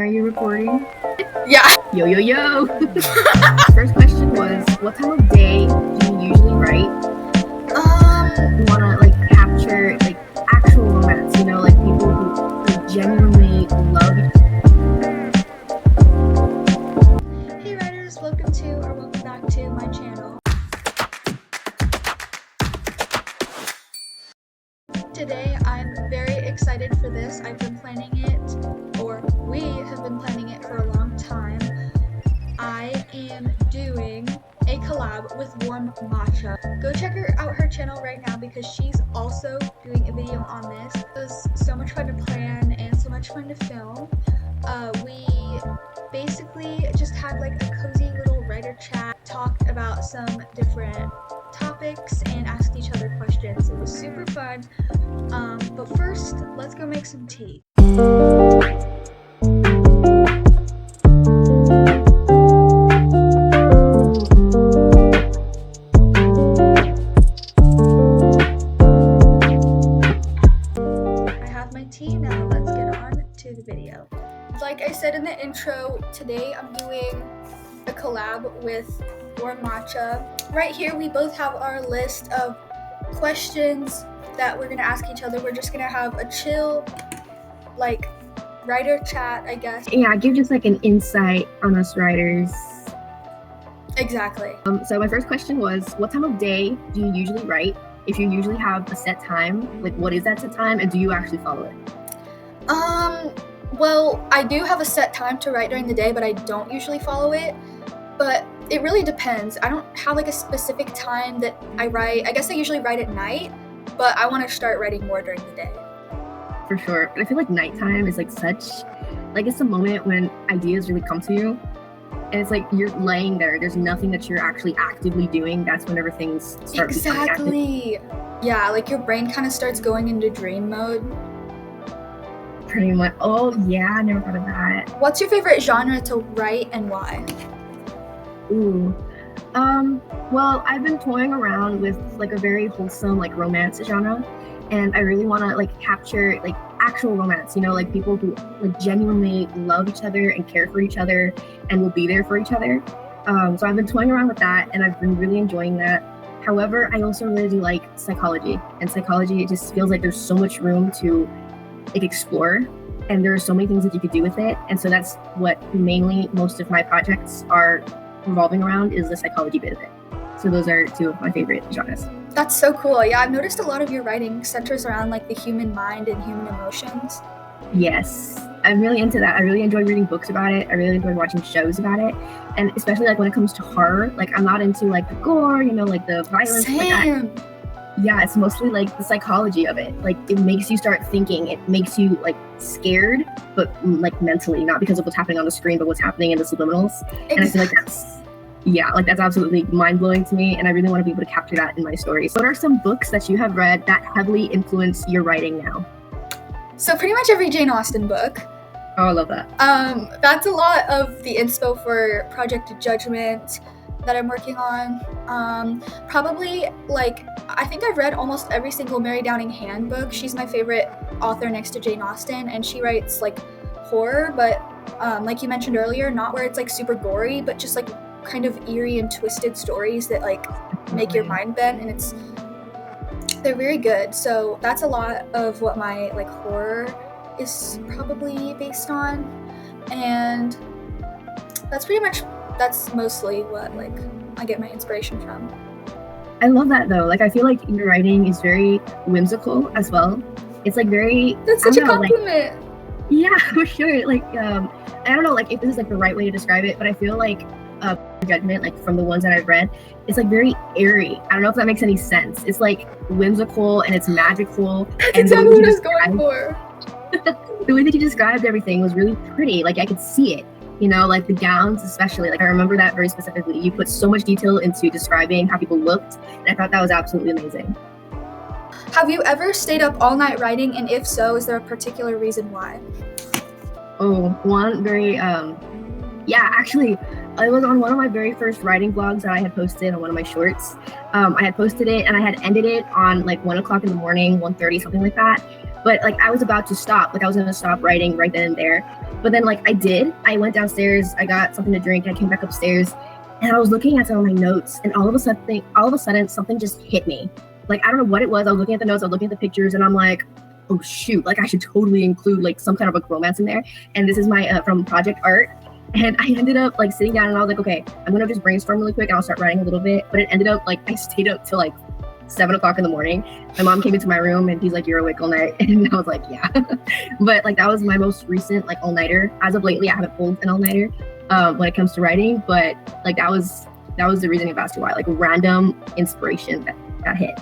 Are you recording? Yeah. Yo, yo, yo. First question was, what time of day do you usually write? You wanna capture actual romance, like people who genuinely love each other. Hey writers, welcome back to my channel. Today I'm very excited for this. I've been planning it, or we have been planning it for a long time. I am doing a collab with Warm Matcha. Go check out her channel right now because she's also doing a video on this. It was so much fun to plan and so much fun to film. We basically just had like a cozy little writer chat, talked about some different topics and asked each other questions. It was super fun. But first, let's go make some tea. Now let's get on to the video. Like I said in the intro, today I'm doing a collab with Warm Matcha. Right here we both have our list of questions that we're gonna ask each other. We're just gonna have a chill writer chat, I guess. Yeah, give just an insight on us writers. Exactly. So my first question was, what time of day do you usually write? If you usually have a set time, what is that set time, and do you actually follow it? Well, I do have a set time to write during the day, but I don't usually follow it. But it really depends. I don't have a specific time that I write. I guess I usually write at night, but I want to start writing more during the day. For sure. But I feel like nighttime is such, it's the moment when ideas really come to you. And it's you're laying there. There's nothing that you're actually actively doing. That's whenever things start becoming active. Exactly. Yeah, your brain kind of starts going into dream mode. Pretty much. Oh, yeah, I never thought of that. What's your favorite genre to write and why? Ooh. Well, I've been toying around with a very wholesome romance genre, and I really want to capture actual romance, people who genuinely love each other and care for each other and will be there for each other. So I've been toying around with that, and I've been really enjoying that. However, I also really do like psychology, and psychology, it just feels like there's so much room to explore, and there are so many things that you could do with it. And so that's what mainly most of my projects are revolving around, is the psychology bit of it. So those are two of my favorite genres. That's so cool. Yeah, I've noticed a lot of your writing centers around the human mind and human emotions. Yes, I'm really into that. I really enjoy reading books about it. I really enjoy watching shows about it. And especially when it comes to horror, I'm not into the gore, the violence. Same. Yeah, it's mostly the psychology of it. It makes you start thinking. It makes you scared, but mentally, not because of what's happening on the screen, but what's happening in the subliminals. Exactly. And I feel that's absolutely mind-blowing to me, and I really want to be able to capture that in my stories. What are some books that you have read that heavily influence your writing now? So pretty much every Jane Austen book. Oh, I love that. That's a lot of the inspo for Project Judgment that I'm working on. Probably I think I've read almost every single Mary Downing handbook. She's my favorite author next to Jane Austen, and she writes horror, but like you mentioned earlier, not where it's super gory, but just kind of eerie and twisted stories that make your mind bend, and they're very good. So that's a lot of what my horror is probably based on, and that's mostly what I get my inspiration from. I love that though. I feel your writing is very whimsical as well. It's very. That's such a compliment. Yeah, for sure. I don't know if this is the right way to describe it, but I feel Judgment, from the ones that I've read, it's very airy. I don't know if that makes any sense. It's whimsical and it's magical. That's exactly what I was going for. The way that you described everything was really pretty. I could see it. The gowns especially. I remember that very specifically. You put so much detail into describing how people looked, and I thought that was absolutely amazing. Have you ever stayed up all night writing, and if so, is there a particular reason why? Oh, one very actually, it was on one of my very first writing blogs that I had posted on one of my shorts. I had posted it and I had ended it on 1 o'clock in the morning, 1:30, something like that. but like I was about to stop, like I was gonna stop writing right then and there. But then like I went downstairs, I got something to drink, I came back upstairs, and I was looking at some of my notes, and all of a sudden something just hit me. Like I don't know what it was. I was looking at the notes, I was looking at the pictures, and I'm like, oh shoot, like I should totally include like some kind of a romance in there. And this is my from project art. And I ended up like sitting down and I was like, okay, I'm gonna just brainstorm really quick and I'll start writing a little bit. But it ended up like I stayed up till like 7 o'clock in the morning. My mom came into my room and he's like, you're awake all night. And I was like, yeah. But like that was my most recent like all-nighter. As of lately, I haven't pulled an all-nighter when it comes to writing, but like that was the reasoning as to why, like random inspiration that hit.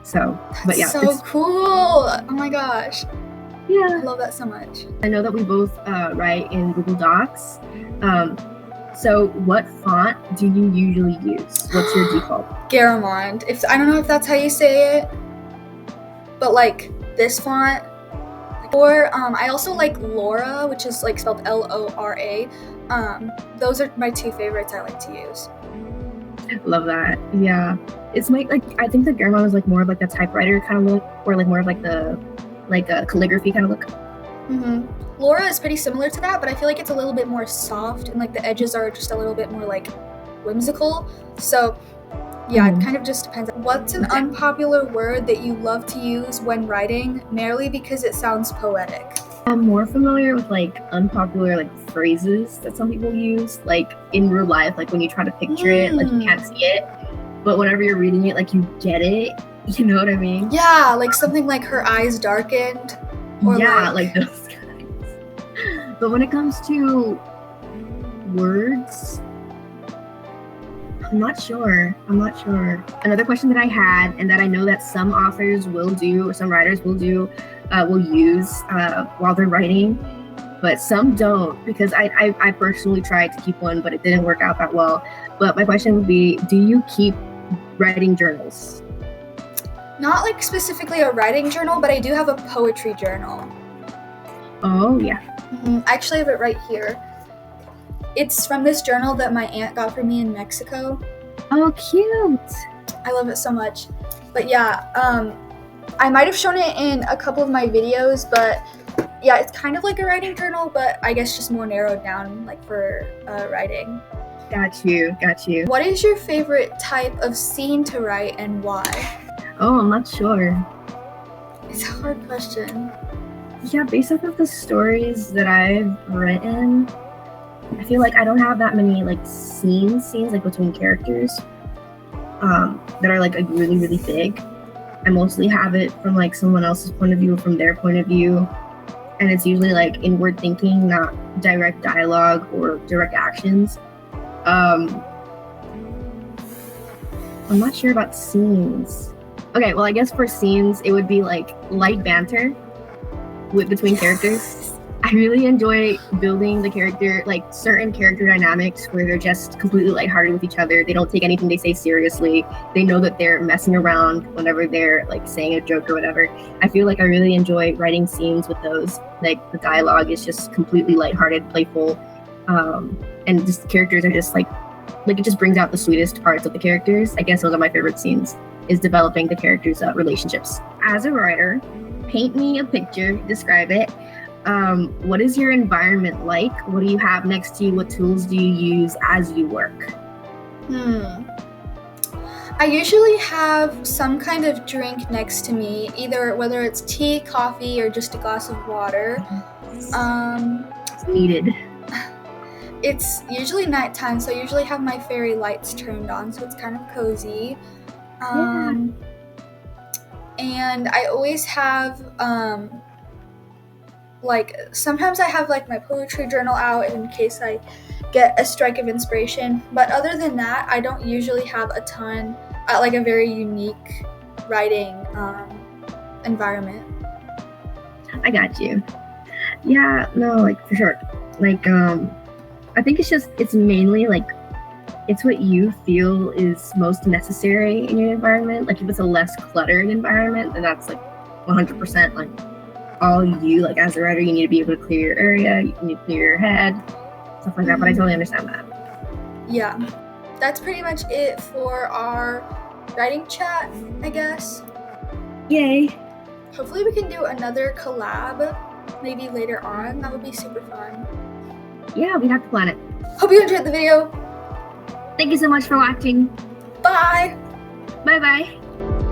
So, but yeah. So cool. Oh my gosh. Yeah. I love that so much. I know that we both write in Google Docs. So what font do you usually use? What's your default? Garamond. I don't know if that's how you say it, but like this font. Or I also like Laura, which is like spelled Lora. Those are my two favorites I like to use. Love that. Yeah. It's like I think the Garamond is like more of like the typewriter kind of look, or like more of like the a calligraphy kind of look. Mm-hmm. Laura is pretty similar to that, but I feel like it's a little bit more soft and like the edges are just a little bit more like whimsical. So yeah, It kind of just depends. What's an unpopular word that you love to use when writing, merely because it sounds poetic? I'm more familiar with like unpopular like phrases that some people use, like in real life, like when you try to picture it, like you can't see it, but whenever you're reading it, like you get it. You know what I mean? Yeah, like something like her eyes darkened. Or yeah, like those guys. But when it comes to words, I'm not sure. Another question that I had, and that I know that some authors will do, or some writers will do, will use while they're writing, but some don't, because I personally tried to keep one, but it didn't work out that well. But my question would be, do you keep writing journals? Not like specifically a writing journal, but I do have a poetry journal. Oh, yeah. I actually have it right here. It's from this journal that my aunt got for me in Mexico. Oh, cute. I love it so much. But yeah, I might have shown it in a couple of my videos, but yeah, it's kind of like a writing journal, but I guess just more narrowed down, like for writing. Got you. What is your favorite type of scene to write and why? Oh, I'm not sure. It's a hard question. Yeah, based off of the stories that I've written, I feel like I don't have that many like scenes like between characters that are like really, really big. I mostly have it from like someone else's point of view, from their point of view. And it's usually like inward thinking, not direct dialogue or direct actions. I'm not sure about scenes. Okay, well, I guess for scenes, it would be like light banter between characters. I really enjoy building the character, like certain character dynamics where they're just completely lighthearted with each other. They don't take anything they say seriously. They know that they're messing around whenever they're like saying a joke or whatever. I feel like I really enjoy writing scenes with those. Like the dialogue is just completely lighthearted, playful, and just characters are just like it just brings out the sweetest parts of the characters. I guess those are my favorite scenes, is developing the characters' relationships. As a writer, paint me a picture, describe it. What is your environment like? What do you have next to you? What tools do you use as you work? I usually have some kind of drink next to me, either whether it's tea, coffee, or just a glass of water. It's needed. It's usually nighttime, so I usually have my fairy lights turned on, so it's kind of cozy. And I always have like sometimes I have like my poetry journal out in case I get a strike of inspiration, but other than that, I don't usually have a ton like a very unique writing environment. I got you. Yeah, no, like for sure. Like I think it's mainly like it's what you feel is most necessary in your environment. Like if it's a less cluttered environment, then that's like 100% like all you, like as a writer, you need to be able to clear your area, you need to clear your head, stuff like that. But I totally understand that. Yeah, that's pretty much it for our writing chat, I guess. Yay. hopefully we can do another collab maybe later on. That would be super fun. Yeah, we'd have to plan it. Hope you enjoyed the video. Thank you so much for watching. Bye. Bye bye.